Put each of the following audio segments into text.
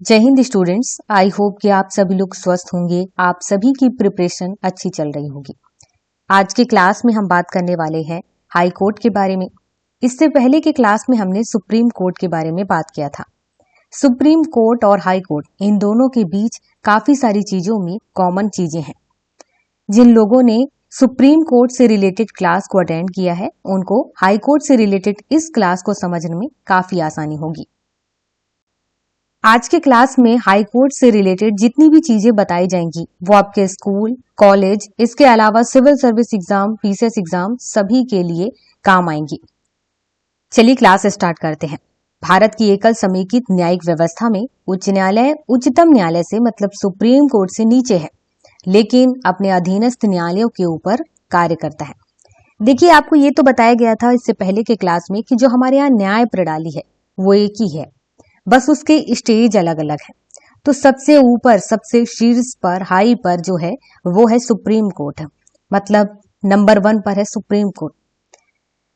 जय Hind students. I hope कि आप सभी लोग स्वस्थ होंगे, आप सभी की प्रिपरेशन अच्छी चल रही होगी। आज के क्लास में हम बात करने वाले हैं हाई कोर्ट के बारे में। इससे पहले के क्लास में हमने सुप्रीम कोर्ट के बारे में बात किया था। सुप्रीम कोर्ट और हाई कोर्ट इन दोनों के बीच काफी सारी चीजों में कॉमन चीजें हैं। जिन लोगों ने सुप्रीम कोर्ट से रिलेटेड क्लास को अटेंड किया है उनको हाई कोर्ट से रिलेटेड इस क्लास को समझने में काफी आसानी होगी। आज के क्लास में हाई कोर्ट से रिलेटेड जितनी भी चीजें बताई जाएंगी वो आपके स्कूल, कॉलेज, इसके अलावा civil service exam, PCS exam सभी के लिए काम आएंगी। चलिए क्लास स्टार्ट करते हैं। भारत की एकल समेकित न्यायिक व्यवस्था में उच्च न्यायालय उच्चतम न्यायालय से मतलब सुप्रीम कोर्ट से नीचे है, लेकिन अपने अधीनस्थ न्यायालयों के ऊपर कार्य करता है। देखिए, आपको ये तो बताया गया था इससे पहले के क्लास में कि जो हमारे यहाँ न्याय प्रणाली है वो एक ही है, बस उसके स्टेज अलग अलग है। तो सबसे ऊपर, सबसे शीर्ष पर, हाई पर जो है वो है सुप्रीम कोर्ट, मतलब नंबर 1 पर है सुप्रीम कोर्ट।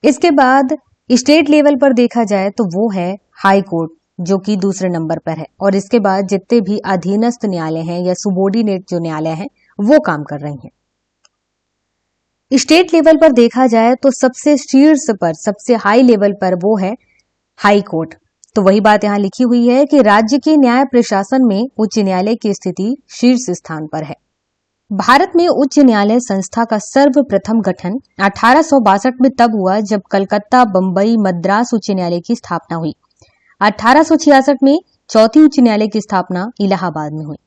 इसके बाद स्टेट लेवल पर देखा जाए तो वो है हाई कोर्ट जो कि दूसरे नंबर पर है, और इसके बाद जितने भी अधीनस्थ न्यायालय हैं या सुबोर्डिनेट जो न्यायालय हैं वो काम कर रहे हैं। स्टेट लेवल पर देखा जाए तो सबसे शीर्ष पर, सबसे हाई लेवल पर वो है हाई कोर्ट। तो वही बात यहाँ लिखी हुई है कि राज्य के न्याय प्रशासन में उच्च न्यायालय की स्थिति शीर्ष स्थान पर है। भारत में उच्च न्यायालय संस्था का सर्वप्रथम गठन 1862 में तब हुआ जब कलकत्ता, बंबई, मद्रास उच्च न्यायालय की स्थापना हुई। 1866 में चौथी उच्च न्यायालय की स्थापना इलाहाबाद में हुई।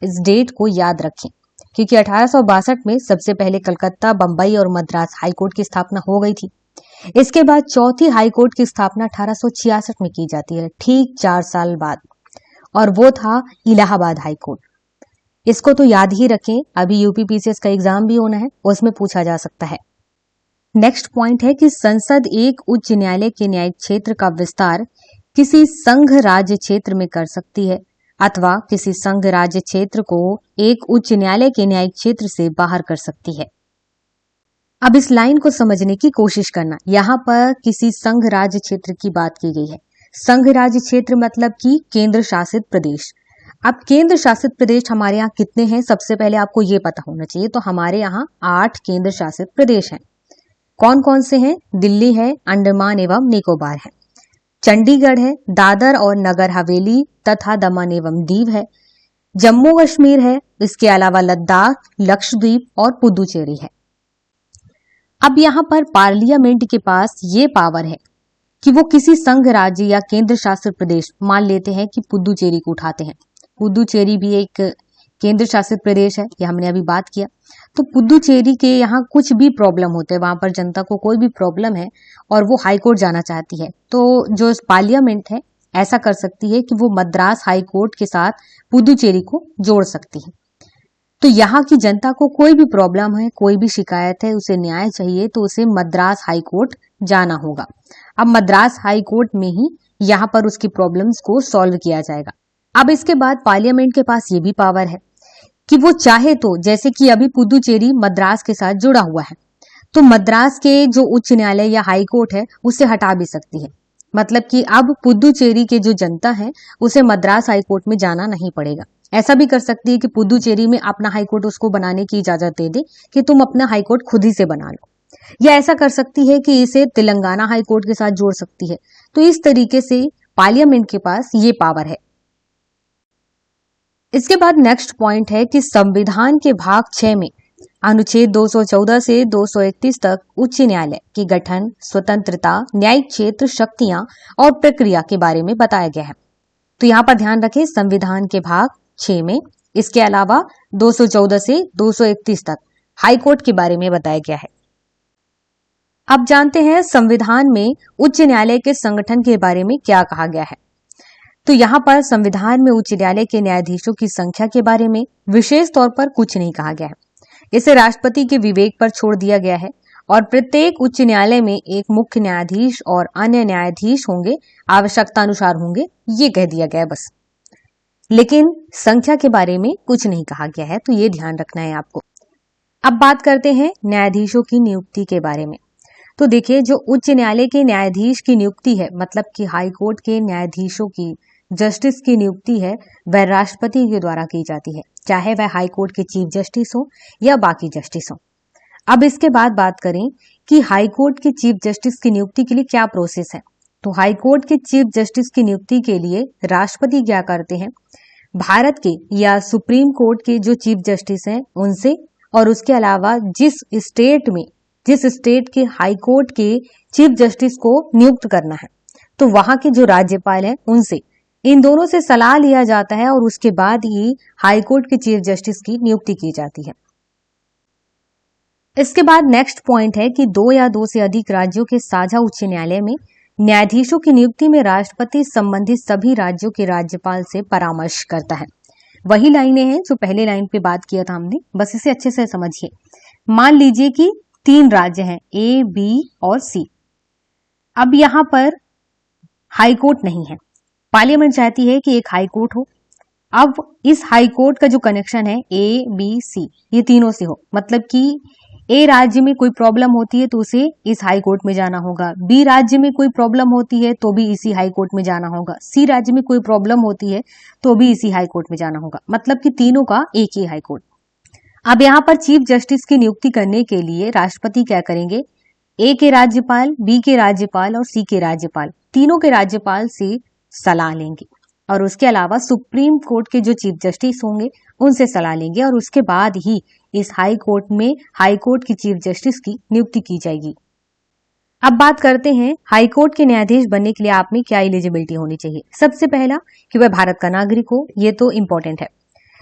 इस डेट को याद रखें क्योंकि 1862 में सबसे पहले कलकत्ता, बंबई और मद्रास हाईकोर्ट की स्थापना हो गई थी। इसके बाद चौथी हाईकोर्ट की स्थापना 1866 में की जाती है, ठीक 4 साल बाद, और वो था इलाहाबाद हाईकोर्ट। इसको तो याद ही रखें, अभी यूपी पीसीएस का एग्जाम भी होना है, उसमें पूछा जा सकता है। नेक्स्ट पॉइंट है कि संसद एक उच्च न्यायालय के न्यायिक क्षेत्र का विस्तार किसी संघ राज्य क्षेत्र में कर सकती है अथवा किसी संघ राज्य क्षेत्र को एक उच्च न्यायालय के न्यायिक क्षेत्र से बाहर कर सकती है। अब इस लाइन को समझने की कोशिश करना। यहाँ पर किसी संघ राज्य क्षेत्र की बात की गई है। संघ राज्य क्षेत्र मतलब कि केंद्र शासित प्रदेश। अब केंद्र शासित प्रदेश हमारे यहाँ कितने हैं, सबसे पहले आपको ये पता होना चाहिए। तो हमारे यहाँ 8 केंद्र शासित प्रदेश हैं। कौन कौन से हैं? दिल्ली है, अंडमान एवं निकोबार है, चंडीगढ़ है, दादर और नगर हवेली तथा दमन एवं दीव है, जम्मू कश्मीर है, इसके अलावा लद्दाख, लक्षद्वीप और पुदुचेरी है। अब यहाँ पर पार्लियामेंट के पास ये पावर है कि वो किसी संघ राज्य या केंद्र शासित प्रदेश, मान लेते हैं कि पुदुचेरी को उठाते हैं, पुदुचेरी भी एक केंद्र शासित प्रदेश है, ये हमने अभी बात किया। तो पुदुचेरी के यहाँ कुछ भी प्रॉब्लम होते हैं, वहां पर जनता को कोई भी प्रॉब्लम है और वो हाई कोर्ट जाना चाहती है, तो जो पार्लियामेंट है ऐसा कर सकती है कि वो मद्रास हाई कोर्ट के साथ पुदुचेरी को जोड़ सकती है। तो यहाँ की जनता को कोई भी प्रॉब्लम है, कोई भी शिकायत है, उसे न्याय चाहिए, तो उसे मद्रास हाई कोर्ट जाना होगा। अब मद्रास हाई कोर्ट में ही यहाँ पर उसकी प्रॉब्लम्स को सॉल्व किया जाएगा। अब इसके बाद पार्लियामेंट के पास ये भी पावर है कि वो चाहे तो, जैसे कि अभी पुदुचेरी मद्रास के साथ जुड़ा हुआ है, तो मद्रास के जो उच्च न्यायालय या हाई कोर्ट है उसे हटा भी सकती है। मतलब कि अब पुदुचेरी के जो जनता है उसे मद्रास हाई कोर्ट में जाना नहीं पड़ेगा। ऐसा भी कर सकती है कि पुदुचेरी में अपना हाई कोर्ट उसको बनाने की इजाजत दे दे कि तुम अपना हाई कोर्ट खुद ही से बना लो, या ऐसा कर सकती है कि इसे तेलंगाना हाई कोर्ट के साथ जोड़ सकती है। तो इस तरीके से पार्लियामेंट के पास ये पावर है। इसके बाद नेक्स्ट पॉइंट है कि संविधान के भाग 6 में अनुच्छेद 214 से 231 तक उच्च न्यायालय की गठन, स्वतंत्रता, न्यायिक क्षेत्र, शक्तियां और प्रक्रिया के बारे में बताया गया है। तो यहाँ पर ध्यान रखें, संविधान के भाग 6 में, इसके अलावा 214 से 231 तक हाई कोर्ट के बारे में बताया गया है। अब जानते हैं संविधान में उच्च न्यायालय के संगठन के बारे में क्या कहा गया है। तो यहाँ पर संविधान में उच्च न्यायालय के न्यायाधीशों की संख्या के बारे में विशेष तौर पर कुछ नहीं कहा गया है। इसे राष्ट्रपति के विवेक पर छोड़ दिया गया है, और प्रत्येक उच्च न्यायालय में एक मुख्य न्यायाधीश और अन्य न्यायाधीश होंगे, आवश्यकता अनुसार होंगे, ये कह दिया गया है बस। लेकिन संख्या के बारे में कुछ नहीं कहा गया है, तो ये ध्यान रखना है आपको। अब बात करते हैं न्यायाधीशों की नियुक्ति के बारे में। तो देखिए, जो उच्च न्यायालय के न्यायाधीश की नियुक्ति है, मतलब कि हाई कोर्ट के न्यायाधीशों की जस्टिस की नियुक्ति है वह राष्ट्रपति के द्वारा की जाती है, चाहे वह हाई कोर्ट के चीफ जस्टिस हो या बाकी जस्टिस हो। अब इसके बाद बात करें कि हाई कोर्ट के चीफ जस्टिस की नियुक्ति के लिए क्या प्रोसेस है। तो हाई कोर्ट के चीफ जस्टिस की नियुक्ति के लिए राष्ट्रपति क्या करते हैं, भारत के या सुप्रीम कोर्ट के जो चीफ जस्टिस हैं उनसे, और उसके अलावा जिस स्टेट के हाई कोर्ट के चीफ जस्टिस को नियुक्त करना है तो वहां के जो राज्यपाल हैं उनसे, इन दोनों से सलाह लिया जाता है और उसके बाद ही हाई कोर्ट के चीफ जस्टिस की नियुक्ति की जाती है। इसके बाद नेक्स्ट पॉइंट है कि 2 या 2 से अधिक राज्यों के साझा उच्च न्यायालय में न्यायाधीशों की नियुक्ति में राष्ट्रपति संबंधित सभी राज्यों के राज्यपाल से परामर्श करता है। वही लाइनें हैं जो पहले लाइन पे बात किया था हमने, बस इसे अच्छे से समझिए। मान लीजिए कि 3 राज्य हैं A, B और C। अब यहां पर हाई कोर्ट नहीं है, पार्लियामेंट चाहती है कि एक हाई कोर्ट हो। अब इस हाई कोर्ट का जो कनेक्शन है A, B, C ये तीनों से हो, मतलब कि A राज्य में कोई प्रॉब्लम होती है तो उसे इस हाई कोर्ट में जाना होगा, B राज्य में कोई प्रॉब्लम होती है तो भी इसी हाई कोर्ट में जाना होगा, C राज्य में कोई प्रॉब्लम होती है तो भी इसी हाई कोर्ट में जाना होगा, मतलब कि तीनों का एक ही हाई कोर्ट। अब यहाँ पर चीफ जस्टिस की नियुक्ति करने के लिए राष्ट्रपति क्या करेंगे, A के राज्यपाल, B के राज्यपाल और C के राज्यपाल, तीनों के राज्यपाल से सलाह लेंगे और उसके अलावा सुप्रीम कोर्ट के जो चीफ जस्टिस होंगे उनसे सलाह लेंगे और उसके बाद ही इस हाई कोर्ट में हाई कोर्ट की चीफ जस्टिस की नियुक्ति की जाएगी। अब बात करते हैं हाई कोर्ट के न्यायाधीश बनने के लिए आप में क्या एलिजिबिलिटी होनी चाहिए। सबसे पहला कि वह भारत का नागरिक हो, ये तो इंपॉर्टेंट है।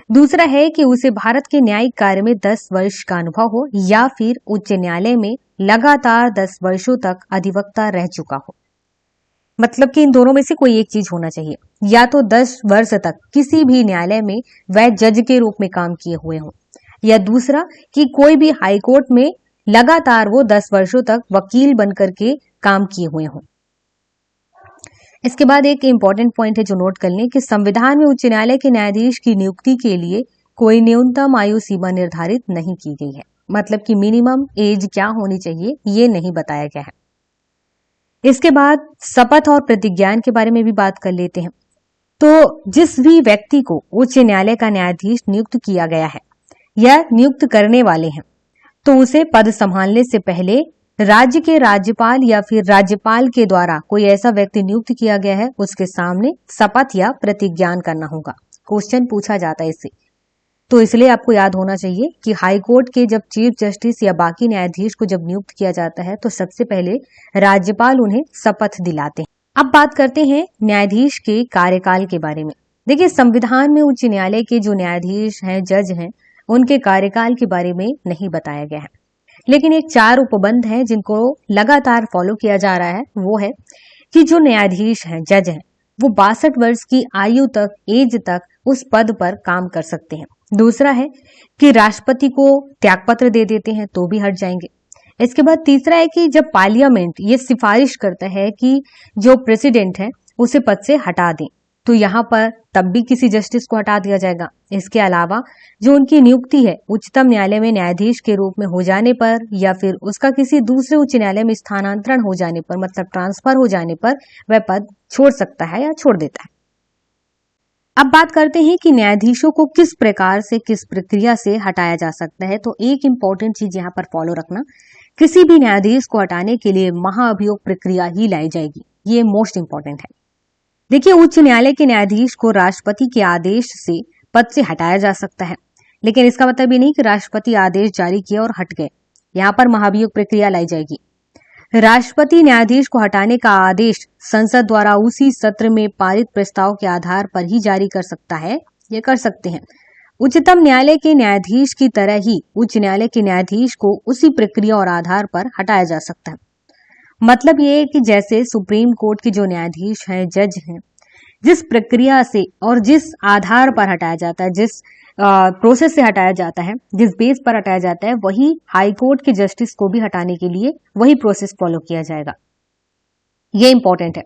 दूसरा है कि उसे भारत के न्यायिक कार्य में 10 वर्ष का अनुभव हो या फिर उच्च न्यायालय में लगातार 10 वर्षों तक अधिवक्ता रह चुका हो, मतलब कि इन दोनों में से कोई एक चीज होना चाहिए। या तो 10 वर्ष तक किसी भी न्यायालय में वह जज के रूप में काम किए हुए हों, या दूसरा कि कोई भी हाई कोर्ट में लगातार वो 10 वर्षों तक वकील बनकर के काम किए हुए हों। इसके बाद एक इंपॉर्टेंट पॉइंट है जो नोट कर लें कि संविधान में उच्च न्यायालय के न्यायाधीश की नियुक्ति के लिए कोई न्यूनतम आयु सीमा निर्धारित नहीं की गई है, मतलब कि मिनिमम एज क्या होनी चाहिए ये नहीं बताया गया है। इसके बाद शपथ और प्रतिज्ञान के बारे में भी बात कर लेते हैं। तो जिस भी व्यक्ति को उच्च न्यायालय का न्यायाधीश नियुक्त किया गया है या नियुक्त करने वाले हैं तो उसे पद संभालने से पहले राज्य के राज्यपाल या फिर राज्यपाल के द्वारा कोई ऐसा व्यक्ति नियुक्त किया गया है उसके सामने शपथ या प्रतिज्ञान करना होगा। क्वेश्चन पूछा जाता है इससे, तो इसलिए आपको याद होना चाहिए कि हाई कोर्ट के जब चीफ जस्टिस या बाकी न्यायाधीश को जब नियुक्त किया जाता है तो सबसे पहले राज्यपाल उन्हें शपथ दिलाते हैं। अब बात करते हैं न्यायाधीश के कार्यकाल के बारे में। देखिए, संविधान में उच्च न्यायालय के जो न्यायाधीश हैं, जज हैं, उनके कार्यकाल के बारे में नहीं बताया गया है, लेकिन एक 4 उपबंध हैं जिनको लगातार फॉलो किया जा रहा है। वो है कि जो न्यायाधीश हैं, जज हैं, वो 62 वर्ष की आयु तक, एज तक उस पद पर काम कर सकते हैं। दूसरा है कि राष्ट्रपति को त्यागपत्र दे देते हैं तो भी हट जाएंगे। इसके बाद तीसरा है कि जब पार्लियामेंट ये सिफारिश करता है कि जो प्रेसिडेंट है उसे पद से हटा दें तो यहाँ पर तब भी किसी जस्टिस को हटा दिया जाएगा। इसके अलावा जो उनकी नियुक्ति है उच्चतम न्यायालय में न्यायाधीश के रूप में हो जाने पर या फिर उसका किसी दूसरे उच्च न्यायालय में स्थानांतरण हो जाने पर, मतलब ट्रांसफर हो जाने पर, वह पद छोड़ सकता है या छोड़ देता है। अब बात करते हैं कि न्यायाधीशों को किस प्रकार से, किस प्रक्रिया से हटाया जा सकता है। तो एक इंपॉर्टेंट चीज यहाँ पर फॉलो रखना, किसी भी न्यायाधीश को हटाने के लिए महाअभियोग प्रक्रिया ही लाई जाएगी। ये मोस्ट इंपॉर्टेंट है। देखिए, उच्च न्यायालय के न्यायाधीश को राष्ट्रपति के आदेश से पद से हटाया जा सकता है, लेकिन इसका मतलब ये नहीं कि राष्ट्रपति आदेश जारी किया और हट गए। यहाँ पर महाभियोग प्रक्रिया लाई जाएगी। राष्ट्रपति न्यायाधीश को हटाने का आदेश संसद द्वारा उसी सत्र में पारित प्रस्ताव के आधार पर ही जारी कर सकता है, ये कर सकते हैं। उच्चतम न्यायालय के न्यायाधीश की तरह ही उच्च न्यायालय के न्यायाधीश को उसी प्रक्रिया और आधार पर हटाया जा सकता है। मतलब ये है कि जैसे सुप्रीम कोर्ट के जो न्यायाधीश हैं, जज हैं, जिस प्रक्रिया से और जिस आधार पर हटाया जाता है, जिस प्रोसेस से हटाया जाता है, जिस बेस पर हटाया जाता है, वही हाई कोर्ट के जस्टिस को भी हटाने के लिए वही प्रोसेस फॉलो किया जाएगा। ये इंपॉर्टेंट है।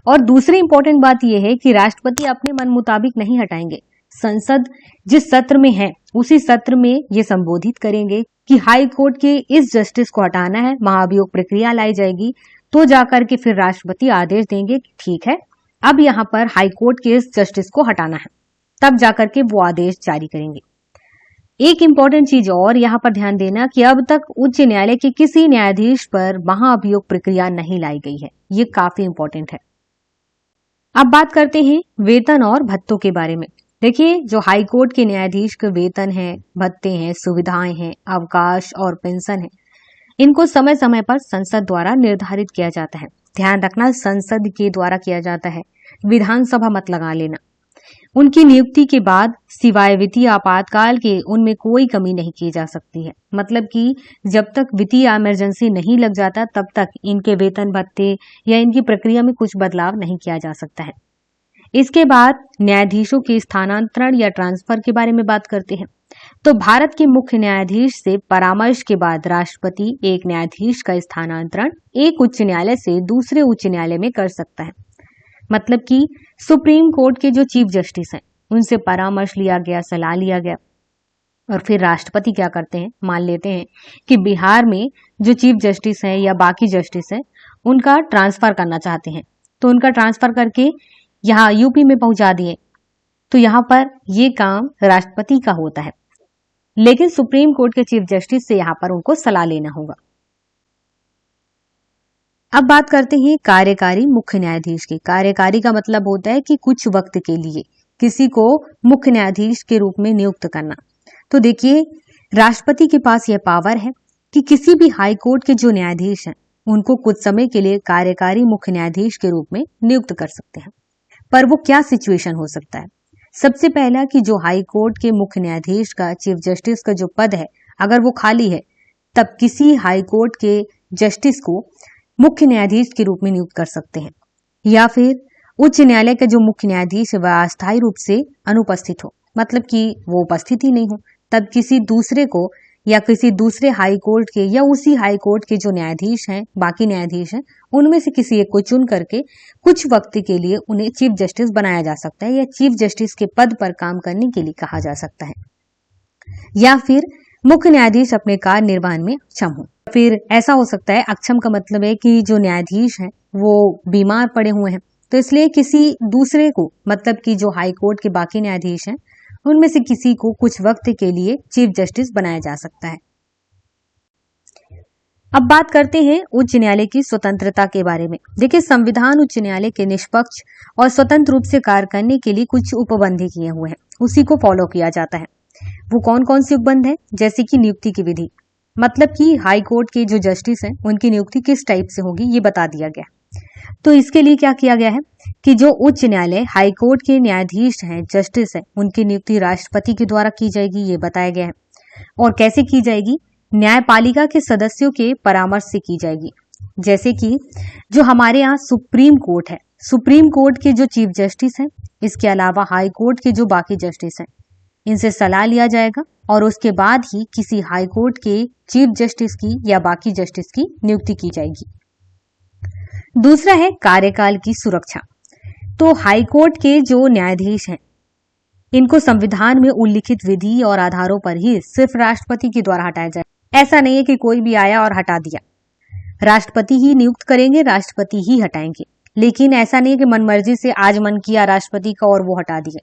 और दूसरी इंपॉर्टेंट बात यह है कि राष्ट्रपति अपने मन मुताबिक नहीं हटाएंगे। संसद जिस सत्र में है उसी सत्र में ये संबोधित करेंगे कि हाई कोर्ट के इस जस्टिस को हटाना है, महाभियोग प्रक्रिया लाई जाएगी, तो जाकर के फिर राष्ट्रपति आदेश देंगे कि ठीक है, अब यहाँ पर हाई कोर्ट के इस जस्टिस को हटाना है, तब जाकर के वो आदेश जारी करेंगे। एक इंपॉर्टेंट चीज और यहाँ पर ध्यान देना कि अब तक उच्च न्यायालय के किसी न्यायाधीश पर महाअभियोग प्रक्रिया नहीं लाई गई है। ये काफी इंपॉर्टेंट है। अब बात करते हैं वेतन और भत्तों के बारे में। देखिए, जो हाई कोर्ट के न्यायाधीश के वेतन है, भत्ते हैं, सुविधाएं हैं, अवकाश और पेंशन है, इनको समय समय पर संसद द्वारा निर्धारित किया जाता है। ध्यान रखना, संसद के द्वारा किया जाता है, विधानसभा मत लगा लेना। उनकी नियुक्ति के बाद सिवाय वित्तीय आपातकाल के उनमें कोई कमी नहीं की जा सकती है। मतलब कि जब तक वित्तीय इमरजेंसी नहीं लग जाता तब तक इनके वेतन भत्ते या इनकी प्रक्रिया में कुछ बदलाव नहीं किया जा सकता है। इसके बाद न्यायाधीशों के स्थानांतरण या ट्रांसफर के बारे में बात करते हैं। तो भारत के मुख्य न्यायाधीश से परामर्श के बाद राष्ट्रपति एक न्यायाधीश का स्थानांतरण एक उच्च न्यायालय से दूसरे उच्च न्यायालय में कर सकता है। मतलब कि सुप्रीम कोर्ट के जो चीफ जस्टिस हैं उनसे परामर्श लिया गया, सलाह लिया गया, और फिर राष्ट्रपति क्या करते हैं, मान लेते हैं कि बिहार में जो चीफ जस्टिस हैं या बाकी जस्टिस हैं उनका ट्रांसफर करना चाहते हैं, तो उनका ट्रांसफर करके यहाँ यूपी में पहुंचा दिए, तो यहाँ पर ये काम राष्ट्रपति का होता है। लेकिन सुप्रीम कोर्ट के चीफ जस्टिस से यहाँ पर उनको सलाह लेना होगा। अब बात करते हैं कार्यकारी मुख्य न्यायाधीश की। कार्यकारी का मतलब होता है कि कुछ वक्त के लिए किसी को मुख्य न्यायाधीश के रूप में नियुक्त करना। तो देखिए, राष्ट्रपति के पास यह पावर है कि किसी भी हाई कोर्ट के जो न्यायाधीश हैं उनको कुछ समय के लिए कार्यकारी मुख्य न्यायाधीश के रूप में नियुक्त कर सकते हैं। पर वो क्या सिचुएशन हो सकता है? सबसे पहला कि जो हाई कोर्ट के मुख्य न्यायाधीश का, चीफ जस्टिस का जो पद है, अगर वो खाली है, तब किसी हाई कोर्ट के जस्टिस को मुख्य न्यायाधीश के रूप में नियुक्त कर सकते हैं। या फिर उच्च न्यायालय का जो मुख्य न्यायाधीश है वह अस्थायी रूप से अनुपस्थित हो, मतलब कि वो उपस्थित ही नहीं हो, तब किसी दूसरे को या किसी दूसरे हाई कोर्ट के या उसी हाई कोर्ट के जो न्यायाधीश हैं, बाकी न्यायाधीश हैं, उनमें से किसी एक को चुन करके कुछ वक्त के लिए उन्हें चीफ जस्टिस बनाया जा सकता है या चीफ जस्टिस के पद पर काम करने के लिए कहा जा सकता है। या फिर मुख्य न्यायाधीश अपने कार्य निर्वहन में अक्षम हो। फिर ऐसा हो सकता है, अक्षम का मतलब है कि जो न्यायाधीश हैं वो बीमार पड़े हुए हैं, तो इसलिए किसी दूसरे को, मतलब कि जो हाई कोर्ट के बाकी न्यायाधीश हैं उनमें से किसी को कुछ वक्त के लिए चीफ जस्टिस बनाया जा सकता है। अब बात करते हैं उच्च न्यायालय की स्वतंत्रता के बारे में। देखिए, संविधान उच्च न्यायालय के निष्पक्ष और स्वतंत्र रूप से कार्य करने के लिए कुछ उपबंध किए हुए हैं, उसी को फॉलो किया जाता है। वो कौन कौन से उपबंध है? जैसे कि नियुक्ति की विधि, मतलब कि हाई कोर्ट के जो जस्टिस हैं उनकी नियुक्ति किस टाइप से होगी ये बता दिया गया। तो इसके लिए क्या किया गया है कि जो उच्च न्यायालय हाई कोर्ट के न्यायाधीश हैं, जस्टिस हैं, उनकी नियुक्ति राष्ट्रपति के द्वारा की जाएगी, ये बताया गया है। और कैसे की जाएगी? न्यायपालिका के सदस्यों के परामर्श से की जाएगी। जैसे कि जो हमारे यहाँ सुप्रीम कोर्ट है, सुप्रीम कोर्ट के जो चीफ जस्टिस हैं, इसके अलावा हाई कोर्ट के जो बाकी जस्टिस हैं, इनसे सलाह लिया जाएगा और उसके बाद ही किसी हाई कोर्ट के चीफ जस्टिस की या बाकी जस्टिस की नियुक्ति की जाएगी। दूसरा है कार्यकाल की सुरक्षा। तो हाई कोर्ट के जो न्यायाधीश हैं इनको संविधान में उल्लिखित विधि और आधारों पर ही सिर्फ राष्ट्रपति के द्वारा हटाया जाए। ऐसा नहीं है कि कोई भी आया और हटा दिया, राष्ट्रपति ही नियुक्त करेंगे, राष्ट्रपति ही हटाएंगे। लेकिन ऐसा नहीं है कि मनमर्जी से आज मन किया राष्ट्रपति का और वो हटा दिए।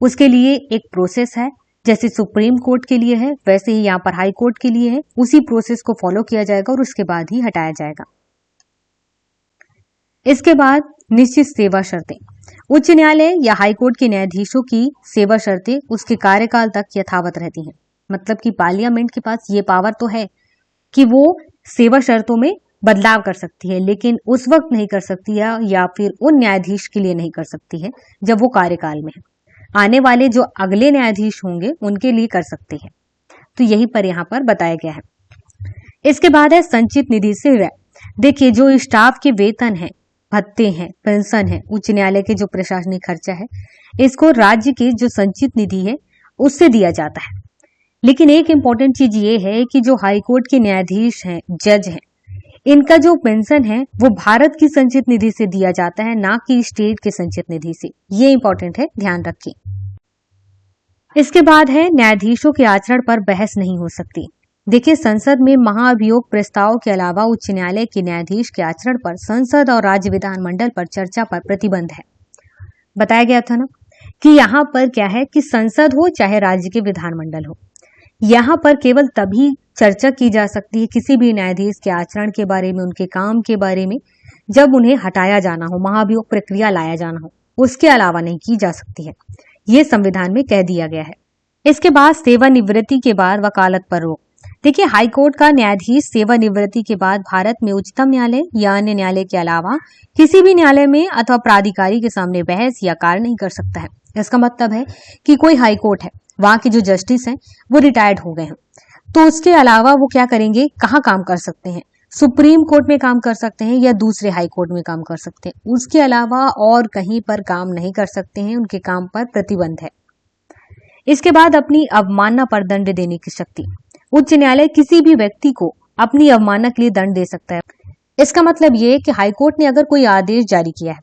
उसके लिए एक प्रोसेस है, जैसे सुप्रीम कोर्ट के लिए है वैसे ही यहाँ पर हाई कोर्ट के लिए है। उसी प्रोसेस को फॉलो किया जाएगा और उसके बाद ही हटाया जाएगा। इसके बाद निश्चित सेवा शर्तें। उच्च न्यायालय या हाई कोर्ट के न्यायाधीशों की सेवा शर्तें उसके कार्यकाल तक यथावत रहती हैं। मतलब कि पार्लियामेंट के पास ये पावर तो है कि वो सेवा शर्तों में बदलाव कर सकती है, लेकिन उस वक्त नहीं कर सकती है या फिर उन न्यायाधीश के लिए नहीं कर सकती है जब वो कार्यकाल में है। आने वाले जो अगले न्यायाधीश होंगे उनके लिए कर सकते हैं। तो यही पर यहाँ पर बताया गया है। इसके बाद है संचित निधि से व्यय। देखिए, जो स्टाफ के वेतन है, भत्ते हैं, पेंशन है, उच्च न्यायालय के जो प्रशासनिक खर्चा है, इसको राज्य की जो संचित निधि है उससे दिया जाता है। लेकिन एक इंपॉर्टेंट चीज ये है कि जो हाई कोर्ट के न्यायाधीश हैं, जज हैं, इनका जो पेंशन है वो भारत की संचित निधि से दिया जाता है, ना कि स्टेट के संचित निधि से। ये इंपॉर्टेंट है, ध्यान रखिए। इसके बाद है न्यायाधीशों के आचरण पर बहस नहीं हो सकती। देखिए, संसद में महाभियोग प्रस्ताव के अलावा उच्च न्यायालय के न्यायाधीश के आचरण पर संसद और राज्य विधानमंडल पर चर्चा पर प्रतिबंध है। बताया गया था ना कि यहाँ पर क्या है कि संसद हो चाहे राज्य के विधानमंडल हो, यहाँ पर केवल तभी चर्चा की जा सकती है किसी भी न्यायाधीश के आचरण के बारे में, उनके काम के बारे में, जब उन्हें हटाया जाना हो, महाभियोग प्रक्रिया लाया जाना हो, उसके अलावा नहीं की जा सकती है। ये संविधान में कह दिया गया है। इसके बाद सेवानिवृत्ति के बाद वकालत पर रोक। देखिए, हाईकोर्ट का न्यायाधीश सेवानिवृत्ति के बाद भारत में उच्चतम न्यायालय या अन्य न्यायालय के अलावा किसी भी न्यायालय में अथवा प्राधिकारी के सामने बहस या कार्य नहीं कर सकता है। इसका मतलब है कि कोई हाईकोर्ट है, वहां के जो जस्टिस हैं वो रिटायर्ड हो गए हैं, तो उसके अलावा वो क्या करेंगे, कहाँ काम कर सकते हैं, सुप्रीम कोर्ट में काम कर सकते हैं या दूसरे हाई कोर्ट में काम कर सकते हैं। उसके अलावा और कहीं पर काम नहीं कर सकते हैं, उनके काम पर प्रतिबंध है। इसके बाद अपनी अवमानना पर दंड देने की शक्ति। उच्च न्यायालय किसी भी व्यक्ति को अपनी अवमानना के लिए दंड दे सकता है। इसका मतलब ये कि हाईकोर्ट ने अगर कोई आदेश जारी किया है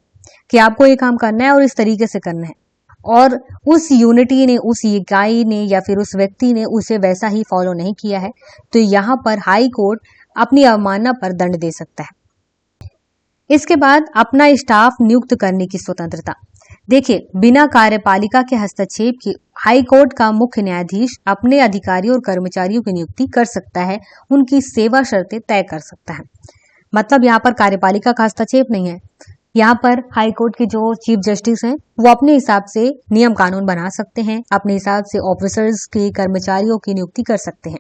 कि आपको ये काम करना है और इस तरीके से करना है, और उस यूनिटी ने, उस इकाई ने या फिर उस व्यक्ति ने उसे वैसा ही फॉलो नहीं किया है, तो यहाँ पर हाई कोर्ट अपनी अवमानना पर दंड दे सकता है। इसके बाद अपना स्टाफ नियुक्त करने की स्वतंत्रता। देखिए, बिना कार्यपालिका के हस्तक्षेप के हाई कोर्ट का मुख्य न्यायाधीश अपने अधिकारियों और कर्मचारियों की नियुक्ति कर सकता है, उनकी सेवा शर्तें तय कर सकता है। मतलब यहाँ पर कार्यपालिका का हस्तक्षेप नहीं है। यहाँ पर हाई कोर्ट के जो चीफ जस्टिस हैं वो अपने हिसाब से नियम कानून बना सकते हैं, अपने हिसाब से ऑफिसर्स की, कर्मचारियों की नियुक्ति कर सकते हैं।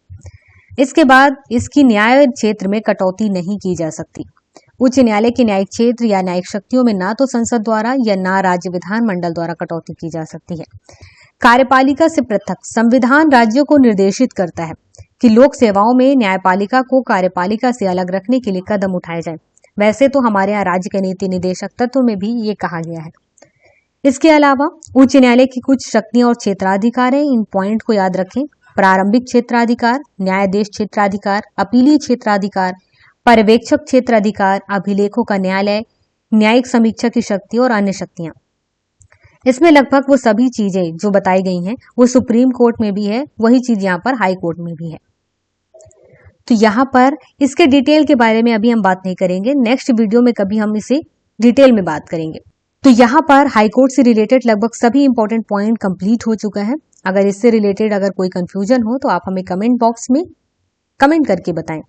इसके बाद इसकी न्याय क्षेत्र में कटौती नहीं की जा सकती। उच्च न्यायालय के न्यायिक क्षेत्र या न्यायिक शक्तियों में ना तो संसद द्वारा या ना राज्य विधानमंडल द्वारा कटौती की जा सकती है। कार्यपालिका से पृथक संविधान राज्यों को निर्देशित करता है कि लोक सेवाओं में न्यायपालिका को कार्यपालिका से अलग रखने के लिए कदम उठाए जाए। वैसे तो हमारे यहाँ राज्य के नीति निदेशक तत्व में भी ये कहा गया है। इसके अलावा उच्च न्यायालय की कुछ शक्तियां और क्षेत्राधिकार है। इन पॉइंट को याद रखें। प्रारंभिक क्षेत्राधिकार, न्यायाधीश क्षेत्राधिकार, अपीलीय क्षेत्राधिकार, पर्यवेक्षक क्षेत्राधिकार, अभिलेखों का न्यायालय, न्यायिक समीक्षा की शक्ति और अन्य शक्तियां। इसमें लगभग वो सभी चीजें जो बताई गई हैं वो सुप्रीम कोर्ट में भी है, वही चीज यहाँ पर हाई कोर्ट में भी है। तो यहाँ पर इसके डिटेल के बारे में अभी हम बात नहीं करेंगे, नेक्स्ट वीडियो में कभी हम इसे डिटेल में बात करेंगे। तो यहाँ पर हाई कोर्ट से रिलेटेड लगभग सभी इंपॉर्टेंट पॉइंट कंप्लीट हो चुका है। अगर इससे रिलेटेड अगर कोई कंफ्यूजन हो तो आप हमें कमेंट बॉक्स में कमेंट करके बताएं।